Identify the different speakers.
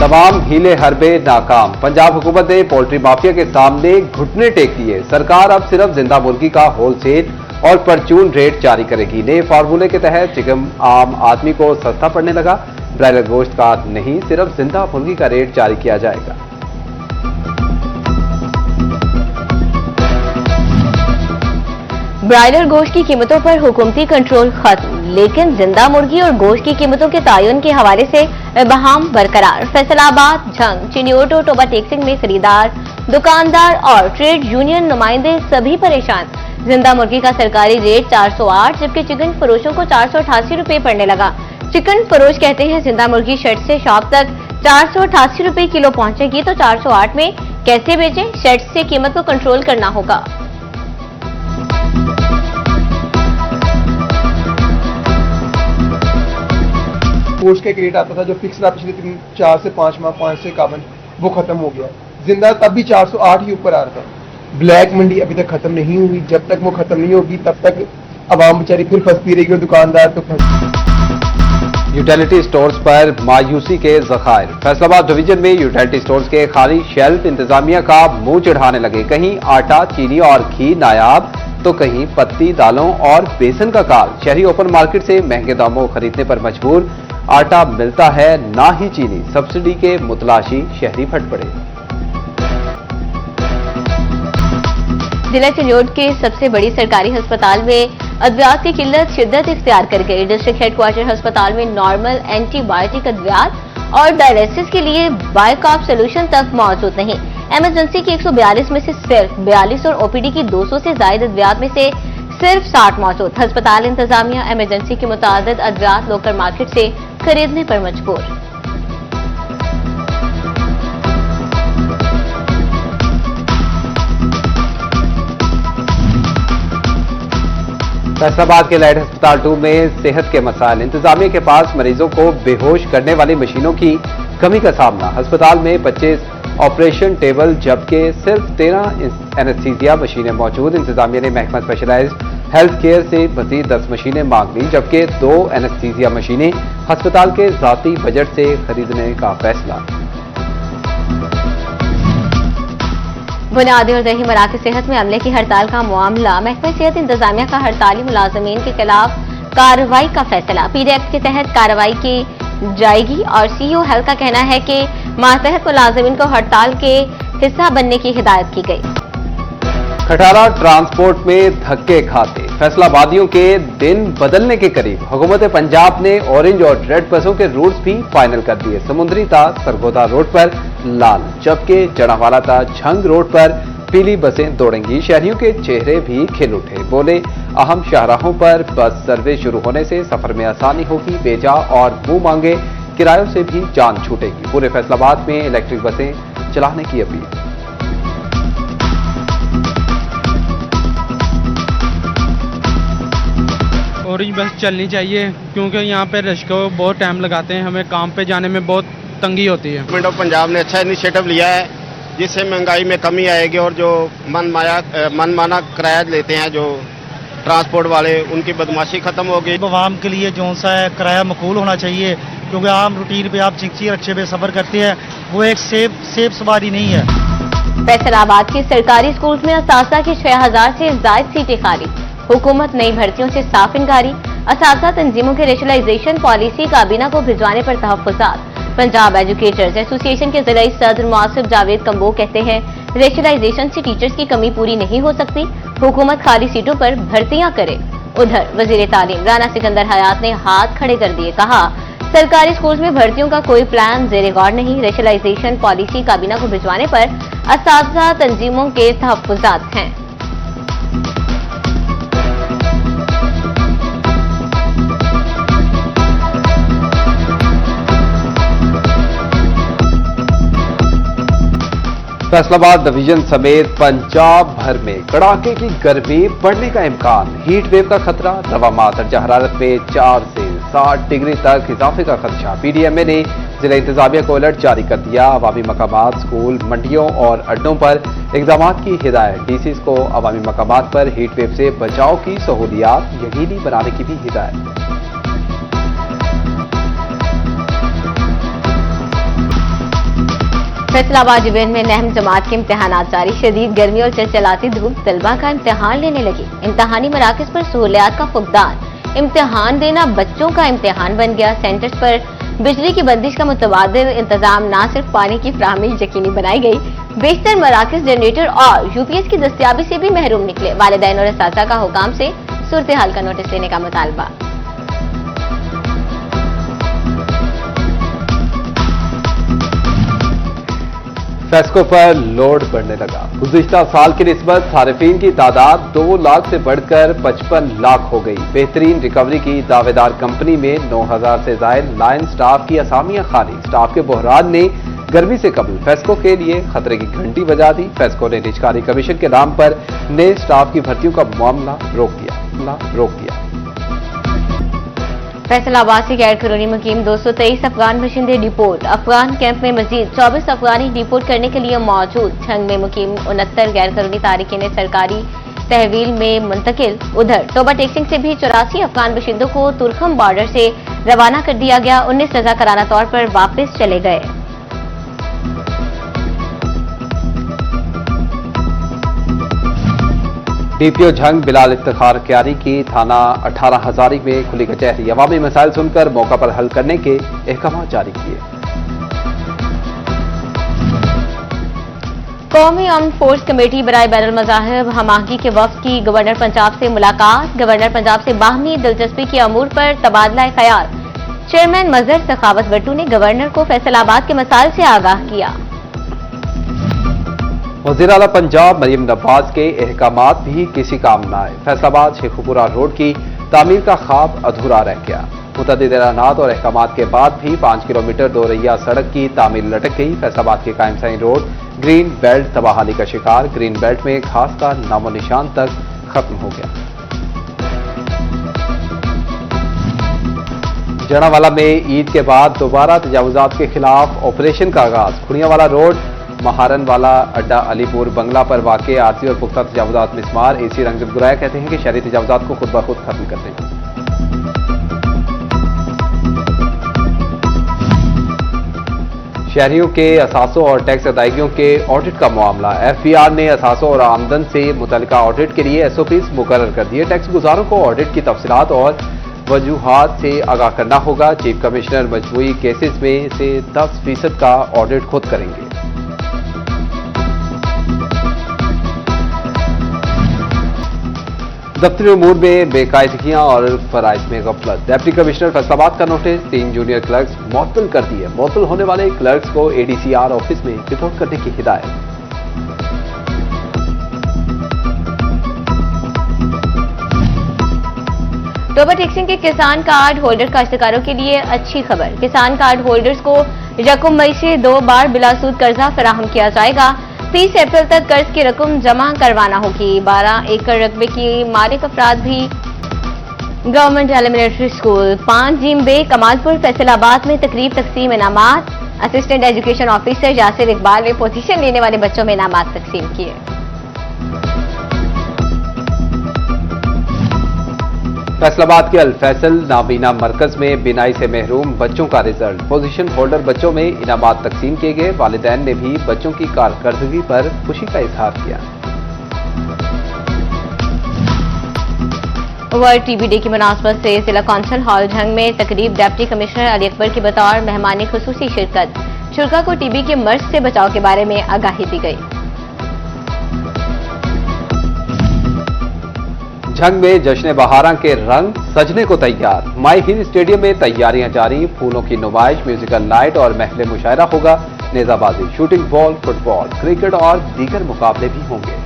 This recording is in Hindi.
Speaker 1: तमाम हीले हरबे नाकाम। पंजाब हुकूमत ने पोल्ट्री माफिया के सामने घुटने टेक दिए। सरकार अब सिर्फ जिंदा मुर्गी का होलसेल और परचून रेट जारी करेगी। नए फार्मूले के तहत चिकन आम आदमी को सस्ता पड़ने लगा। ब्रायलर गोश्त का नहीं, सिर्फ जिंदा मुर्गी का रेट जारी किया जाएगा।
Speaker 2: ब्रायलर गोश्त की कीमतों पर हुकूमती कंट्रोल खत्म, लेकिन जिंदा मुर्गी और गोश्त की कीमतों के तयन के हवाले से बहम बरकरार। फैसलाबाद, झंग, चिनियोटो, टोबा टेक्सिंग में खरीदार, दुकानदार और ट्रेड यूनियन नुमाइंदे सभी परेशान। जिंदा मुर्गी का सरकारी रेट 408, जबकि चिकन फरोशों को 488 रुपए पड़ने लगा। चिकन फरोश कहते हैं जिंदा मुर्गी शेड से शॉप तक 488 रुपए किलो पहुंचेगी, तो 408 में कैसे बेचें? शेड से कीमत को कंट्रोल करना होगा।
Speaker 3: गोश्त का एक रेट आता था जो फिक्स था पिछले 4 से 5 माह, 5 से 51, वो खत्म हो गया। जिंदा तब भी 408 ही ऊपर आ रहा था। ब्लैक मंडी अभी तक खत्म नहीं हुई। जब तक वो खत्म नहीं होगी तब तक आवाम बेचारी फिर फंसती रहेगी और दुकानदार तो फंस।
Speaker 1: यूटिलिटी स्टोर्स पर मायूसी के ज़खायर। फैसलाबाद डिवीजन में यूटिलिटी स्टोर्स के खाली शेल्फ इंतजामिया का मुंह चिढ़ाने लगे। कहीं आटा, चीनी और घी नायाब, तो कहीं पत्ती, दालों और बेसन का काल। शहरी ओपन मार्केट से महंगे दामों खरीदने पर मजबूर। आटा मिलता है ना ही चीनी। सब्सिडी के मुतलाशी शहरी फट पड़े।
Speaker 2: जिला चिन्योट के सबसे बड़ी सरकारी अस्पताल में अद्वियात की किल्लत शिद्दत इख्तियार कर गई। डिस्ट्रिक्ट हेडक्वार्टर अस्पताल में नॉर्मल एंटीबायोटिक अद्वियात और डायलिसिस के लिए बायोकॉप सोल्यूशन तक मौजूद नहीं। इमरजेंसी की 142 में से सिर्फ 42 और ओपीडी की 200 से ज्यादा अद्वियात में से सिर्फ 60 मौजूद। अस्पताल इंतजामिया इमरजेंसी की मुतादिद अद्वियात लोकल मार्केट से खरीदने पर मजबूर।
Speaker 1: फैसलाबाद के लाइट अस्पताल 2 में सेहत के मसाइल। इंतजामिया के पास मरीजों को बेहोश करने वाली मशीनों की कमी का सामना। अस्पताल में 25 ऑपरेशन टेबल जबकि सिर्फ 13 एनेस्थीसिया मशीनें मौजूद। इंतजामिया ने महकमा स्पेशलाइज्ड हेल्थ केयर से मजीद 10 मशीनें मांग ली, जबकि 2 एनेस्थीसिया मशीनें अस्पताल के जाती बजट से खरीदने का फैसला।
Speaker 2: बुनियादी और दही मराकज़ सेहत में अमले की हड़ताल का मामला। महकमा सेहत इंतजामिया का हड़ताली मुलाजमीन के खिलाफ कार्रवाई का फैसला। पीडी एक्ट के तहत कार्रवाई की जाएगी और सीईओ हेल्थ का कहना है कि मातहत मुलाजमीन को हड़ताल के हिस्सा बनने की हिदायत की गई।
Speaker 1: खटारा ट्रांसपोर्ट में धक्के खाते। फैसलाबादियों के दिन बदलने के करीब हुकूमत पंजाब ने ऑरेंज और रेड बसों के रूट्स भी फाइनल कर दिए। समुद्री ता सरगोदा रोड पर लाल, जबकि जड़ावाला ता झंग रोड पर पीली बसें दौड़ेंगी। शहरियों के चेहरे भी खिल उठे। बोले, अहम शाहराहों पर बस सर्विस शुरू होने से सफर में आसानी होगी। बेजा और मुंह मांगे किरायों से भी जान छूटेगी। पूरे फैसलाबाद में इलेक्ट्रिक बसें चलाने की अपील।
Speaker 4: ऑरेंज बस चलनी चाहिए क्योंकि यहाँ पे रश को बहुत टाइम लगाते हैं। हमें काम पे जाने में बहुत तंगी होती है।
Speaker 5: गवर्नमेंट ऑफ पंजाब ने अच्छा इनिशिएटिव लिया है जिससे महंगाई में कमी आएगी और जो मनमाना किराया लेते हैं जो ट्रांसपोर्ट वाले, उनकी बदमाशी खत्म होगी।
Speaker 6: आवाम के लिए जो सा है किराया मकबूल होना चाहिए, क्योंकि आम रूटीन पे आप चिंची रक्शे पे सफर करते हैं, वो एक सेफ सवारी नहीं है।
Speaker 2: फैसलाबाद के सरकारी स्कूल में असासा की 6000 से ज्यादा सीटें खाली। हुकूमत नई भर्तियों से साफ इनकारी। असासा तंजीमों के रेशनलाइजेशन पॉलिसी काबीना को भिजवाने पर तहफ्फुज़ात। पंजाब एजुकेटर्स एसोसिएशन के जिला सदर मुआसिफ जावेद कम्बो कहते हैं, रेशनलाइजेशन से टीचर्स की कमी पूरी नहीं हो सकती। हुकूमत खाली सीटों पर भर्तियां करे। उधर वजीर तालीम राना सिकंदर हयात ने हाथ खड़े कर दिए। कहा, सरकारी स्कूल में भर्तियों का कोई प्लान ज़ेरे गौर नहीं। रेशनलाइजेशन पॉलिसी काबीना को भिजवाने पर असातिज़ा तंजीमों के तहफ्फुज़ात हैं।
Speaker 1: फैसलाबाद डिवीजन समेत पंजाब भर में कड़ाके की गर्मी बढ़ने का इम्कान। हीट वेव का खतरा। रवा दर्जा हरारत में 4 से 60 डिग्री तक इजाफे का खदशा। पीडीएमए ने जिला इंतजामिया को अलर्ट जारी कर दिया। अवामी मकामात, स्कूल, मंडियों और अड्डों पर इकदाम की हिदायत। डीसीज को अवामी मकामात पर हीट वेव से बचाव की सहूलियात यकीनी बनाने की भी हिदायत।
Speaker 2: फैसलाबाद इवेंट में नहम जमात के इम्तिहानात जारी। शदीद गर्मी और चलचलाती धूप तलबा का इम्तिहान लेने लगी। इम्तिहानी मराकज पर सहूलियात का फुकदान। इम्तिहान देना बच्चों का इम्तिहान बन गया। सेंटर्स पर बिजली की बंदिश का मुतबादिल इंतजाम, न सिर्फ पानी की फराहमी यकीनी बनाई गई, बेशतर मराकज जनरेटर और यूपीएस की दस्तियाबी से भी महरूम निकले। वालिदैन और असातिज़ा का हुकाम से सूरत हाल का नोटिस लेने का मुतालबा।
Speaker 1: फेस्को पर लोड बढ़ने लगा। गुज़िश्ता साल की निस्बत सारिफीन की तादाद 2 लाख से बढ़कर 55 लाख हो गई। बेहतरीन रिकवरी की दावेदार कंपनी में 9000 से जायद लाइन स्टाफ की असामियां खाली। स्टाफ के बहरान ने गर्मी से कबल फेस्को के लिए खतरे की घंटी बजा दी। फेस्को ने निजकारी कमीशन के नाम पर नए स्टाफ की भर्तियों का मामला रोक दिया।
Speaker 2: फैसलाबाद से गैर कानूनी मुकीम 223 अफगान बशिंदे डिपोर्ट। अफगान कैंप में मजीद 24 अफगानी डिपोर्ट करने के लिए मौजूद। झंग में मुकीम 69 गैर कानूनी तारिकीन सरकारी तहवील में मुंतकिल। उधर तोबा टेक्सिंग से भी 84 अफगान बशिंदों को तुरखम बॉर्डर से रवाना कर दिया गया। 19 रजाकाराना तौर पर वापस चले गए।
Speaker 1: डीपीओ झंग बिलाल इफ्तिखार क्यारी की थाना 18 हजारी में खुली कचहरी। अवामी मसाइल सुनकर मौका पर हल करने के अहकाम जारी किए।
Speaker 2: कौमी आर्म्ड फोर्स कमेटी बराए बैनुल मज़ाहिब हमाही के वफ्द की गवर्नर पंजाब से मुलाकात। गवर्नर पंजाब से बाहमी दिलचस्पी के अमूर पर तबादला ख्याल। चेयरमैन मजहर सखावत भट्टू ने गवर्नर को फैसलाबाद के मसाइल से आगाह किया।
Speaker 1: वज़ीर आला पंजाब मरियम नवाज के अहकामात भी किसी काम न आए। फैसलाबाद शेखुपुरा रोड की तामीर का ख्वाब अधूरा रह गया। मुतअद्दिद ऐलानात और अहकामात के बाद भी 5 किलोमीटर दोरैया सड़क की तामीर लटक गई। फैसलाबाद के कायम साइन रोड ग्रीन बेल्ट तबाहाली का शिकार। ग्रीन बेल्ट में घास का नामो निशान तक खत्म हो गया। जनावाला में ईद के बाद दोबारा तजावुजात के खिलाफ ऑपरेशन का आगाज। खुड़ियावाला रोड महारन वाला अड्डा अलीपुर बंगला पर वाक़ आरसी और पुख्ता तजावुजात मिसमार। एसी रंगत गुराया कहते हैं कि शहरी तजावुजात को खुद ब खुद खत्म कर दें। शहरियों के असासों और टैक्स अदायगियों के ऑडिट का मामला। एफबीआर ने असासों और आमदन से मुतल्लिका ऑडिट के लिए एसओपीज मुकर्रर कर दिए। टैक्स गुजारों को ऑडिट की तफसीलात और वजूहात से आगाह करना होगा। चीफ कमिश्नर मजमूई केसेस में से 10% का ऑडिट खुद करेंगे। दफ्तरी उमूर में बेकायदगियां और फराइज में गफलत। डिप्टी कमिश्नर फैसलाबाद का नोटिस। 3 जूनियर क्लर्क्स मुअत्तल कर दिए। मुअत्तल होने वाले क्लर्क्स को एडीसीआर ऑफिस में रिपोर्ट करने की हिदायत।
Speaker 2: तोबा टेक्सिंग के किसान कार्ड होल्डर काश्तकारों के लिए अच्छी खबर। किसान कार्ड होल्डर्स को 1 मई से 2 बार बिलासूद कर्जा फराहम किया जाएगा। 30 अप्रैल तक कर्ज की रकम जमा करवाना होगी। 12 एकड़ रकबे की मालिक अफराद भी गवर्नमेंट एलिमेंट्री स्कूल 5 जीम बे कमालपुर फैसलाबाद में तकरीब तकसीम इनामात। Assistant education officer Yasir Iqbal ने पोजीशन लेने वाले बच्चों में इनामात तकसीम किए।
Speaker 1: फैसलाबाद के अल फैसल नाबीना मरकज में बिनाई से महरूम बच्चों का रिजल्ट। पोजीशन होल्डर बच्चों में इनामात तकसीम किए गए। वालिदैन ने भी बच्चों की कारकर्दगी पर खुशी का इजहार किया।
Speaker 2: वर्ल्ड टीबी डे की मुनासबत से जिला कौंसिल हॉल झंग में तकरीब। डिप्टी कमिश्नर अली अकबर की बतौर मेहमानी खुसूसी शिरकत। शुरा को टीबी के मर्ज से बचाव के बारे में आगाही दी गई।
Speaker 1: झंग में जश्न बहारा के रंग सजने को तैयार। माई हिल स्टेडियम में तैयारियां जारी। फूलों की नुमाइश, म्यूजिकल नाइट और महफिल मुशायरा होगा। नेजाबाजी, शूटिंग बॉल, फुटबॉल, क्रिकेट और दीगर मुकाबले भी होंगे।